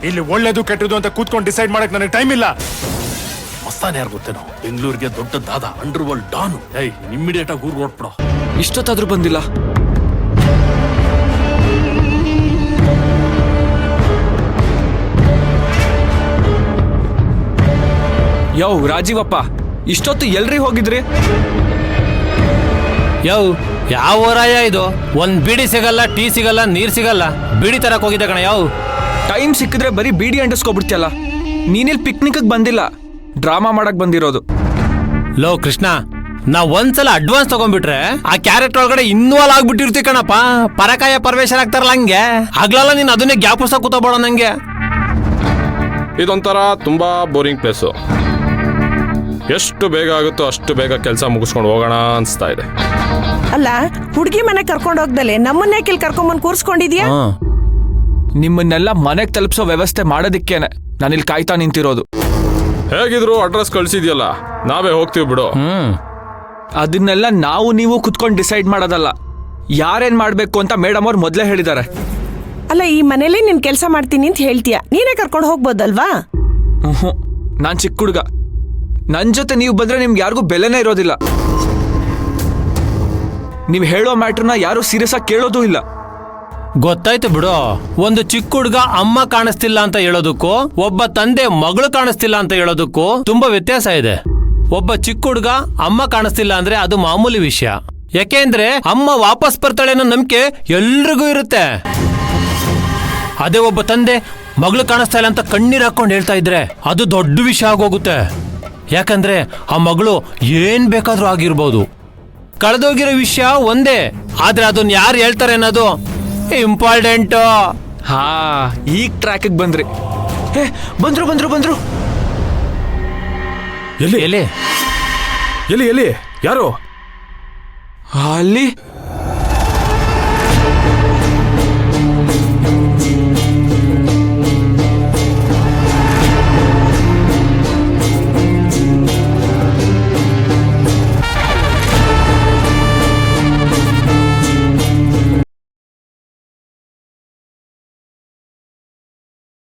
ಇಲ್ಲಿ ಒಳ್ಳೇದು ಕೆಟ್ಟದು ಅಂತ ಕೂತ್ಕೊಂಡು ಡಿಸೈಡ್ ಮಾಡಕ್ ನನಗೆ ಟೈಮ್ ಇಲ್ಲ. ಮಸ್ತಾನೆ ಯಾರು ಗೊತ್ತೇನೋ, ಬೆಂಗಳೂರಿಗೆ ದೊಡ್ಡ ದಾದ, ಅಂಡರ್ ವರ್ಲ್ಡ್ ಡಾನು. ಇಮ್ಮಿಡಿಯೇಟ್ ಆಗಿ ಊರ್ ಹೊರಟ್ಬಿಡೋ. ಇಷ್ಟೊತ್ತಾದ್ರೂ ಬಂದಿಲ್ಲ. ಯೋ ರಾಜೀವಪ್ಪ, ಇಷ್ಟೊತ್ತು ಎಲ್ರಿ ಹೋಗಿದ್ರಿ? ಯಾವ ಊರಾಯ ಇದು? ಒಂದ್ ಬೀಡಿ ಸಿಗಲ್ಲ, ಟೀ ಸಿಗಲ್ಲ, ನೀರ್ ಸಿಗಲ್ಲ. ಬೀಡಿ ತರಕ್ ಹೋಗಿದ್ದೆ ಕಣ. ಟೈಮ್ ಸಿಕ್ಕಿದ್ರೆ ಬರೀ ಬೀಡಿ ಅಂಟಿಸ್ಕೊಬಿಡ್ತಿಯಲ್ಲ. ನೀನಿಲ್ ಪಿಕ್ನಿಕ್ ಬಂದಿಲ್ಲ, ಡ್ರಾಮಾ ಮಾಡಕ್ ಬಂದಿರೋದು. ಲೋ ಕೃಷ್ಣ, ನಾವ್ ಒಂದ್ಸಲ ಅಡ್ವಾನ್ಸ್ ತಗೊಂಡ್ಬಿಟ್ರೆ ಆ ಕ್ಯಾರೆಕ್ಟರ್ ಒಳಗಡೆ ಇನ್ವಾಲ್ವ್ ಆಗ್ಬಿಟ್ಟಿರ್ತೀವಿ ಕಣಪ್ಪ. ಪರಕಾಯ ಪರಮೇಶ್ವರ ಆಗ್ತಾರಲ್ಲ ಹಂಗೆ. ಆಗ್ಲಲ್ಲ ನೀನ್ ಅದನ್ನೇ ಗ್ಯಾಪ್ ಕೂತಬೇಡ ನಂಗೆ. ಇದೊಂಥರ ತುಂಬಾ ಬೋರಿಂಗ್ ಪ್ಲೇಸು. ಎಷ್ಟು ಬೇಗ ಆಗುತ್ತೋ ಅಷ್ಟು ಬೇಗ ಕೆಲಸ ಮುಗಿಸ್ಕೊಂಡು ಹೋಗೋಣ ಅನ್ಸ್ತಾ ಇದೆ. ಅಲ್ಲ, ಹುಡುಗಿ ಮನೆ ಕರ್ಕೊಂಡು ಹೋಗ್ದಲೆ ನಮ್ಮನ್ನೇ ಕಿಲ್ ಕರ್ಕೊಂಬಂದ್ ಕೂರ್ಸ್ಕೊಂಡಿದ್ಯಾ? ನಿಮ್ಮನ್ನೆಲ್ಲ ಮನೆಗ್ ತಲುಪಿಸೋ ವ್ಯವಸ್ಥೆ ಮಾಡೋದಿಕ್ಕೇನೆ ನಾನಿಲ್ಲಿ ಕಾಯ್ತಾ ನಿಂತಿರೋದು. ಹೇಗಿದ್ರು ಅಡ್ರೆಸ್ ಕಳ್ಸಿದ್ಯಲ್ಲ, ನಾವೇ ಹೋಗ್ತೀವಿ ಬಿಡು. ಅದನ್ನೆಲ್ಲ ನಾವು ನೀವು ಕುತ್ಕೊಂಡು ಡಿಸೈಡ್ ಮಾಡೋದಲ್ಲ. ಯಾರೇನ್ ಮಾಡ್ಬೇಕು ಅಂತ ಮೇಡಮ್ ಅವ್ರು ಮೊದ್ಲೇ ಹೇಳಿದ್ದಾರೆ. ಅಲ್ಲ, ಈ ಮನೇಲಿ ನೀನ್ ಕೆಲಸ ಮಾಡ್ತೀನಿ ಅಂತ ಹೇಳ್ತೀಯ, ನೀನೇ ಕರ್ಕೊಂಡು ಹೋಗ್ಬೋದಲ್ವಾ? ನಾನ್ ಚಿಕ್ಕ ಹುಡುಗ, ನನ್ ಜೊತೆ ನೀವು ಬಂದ್ರೆ ನಿಮ್ಗೆ ಯಾರಿಗೂ ಬೆಲೆನೇ ಇರೋದಿಲ್ಲ. ನೀವ್ ಹೇಳೋ ಮ್ಯಾಟ್ರನ್ನ ಯಾರು ಸೀರಿಯಸ್ ಆಗಿ ಕೇಳೋದೂ ಇಲ್ಲ. ಗೊತ್ತಾಯ್ತು ಬಿಡು. ಒಂದು ಚಿಕ್ಕ ಹುಡುಗ ಅಮ್ಮ ಕಾಣಿಸ್ತಿಲ್ಲ ಅಂತ ಹೇಳೋದಕ್ಕೂ, ಒಬ್ಬ ತಂದೆ ಮಗಳು ಕಾಣಿಸ್ತಿಲ್ಲ ಅಂತ ಹೇಳೋದಕ್ಕೂ ತುಂಬಾ ವ್ಯತ್ಯಾಸ ಇದೆ. ಒಬ್ಬ ಚಿಕ್ಕ ಹುಡುಗ ಅಮ್ಮ ಕಾಣಿಸ್ತಿಲ್ಲ ಅಂದ್ರೆ ಅದು ಮಾಮೂಲಿ ವಿಷಯ. ಯಾಕೆಂದ್ರೆ ಅಮ್ಮ ವಾಪಸ್ ಬರ್ತಾಳೆ ಅನ್ನೋ ನಂಬಿಕೆ ಎಲ್ರಿಗೂ ಇರುತ್ತೆ. ಅದೇ ಒಬ್ಬ ತಂದೆ ಮಗಳು ಕಾಣಿಸ್ತಾ ಇಲ್ಲ ಅಂತ ಕಣ್ಣೀರ್ ಹಾಕೊಂಡು ಹೇಳ್ತಾ ಇದ್ರೆ ಅದು ದೊಡ್ಡ ವಿಷಯ ಆಗೋಗುತ್ತೆ. ಯಾಕಂದ್ರೆ ಆ ಮಗಳು ಏನ್ ಬೇಕಾದ್ರೂ ಆಗಿರ್ಬೋದು. ಕಳೆದೋಗಿರೋ ವಿಷಯ ಒಂದೇ, ಆದ್ರೆ ಅದನ್ನ ಯಾರು ಹೇಳ್ತಾರೆ ಅನ್ನೋದು ಇಂಪಾರ್ಟೆಂಟ್. ಹಾ, ಈಗ ಟ್ರ್ಯಾಕ್ ಬಂದ್ರಿ. ಬಂದ್ರು ಬಂದ್ರು ಬಂದ್ರು. ಎಲ್ಲಿ ಎಲ್ಲಿ ಎಲ್ಲಿ ಯಾರು? ಅಲ್ಲಿ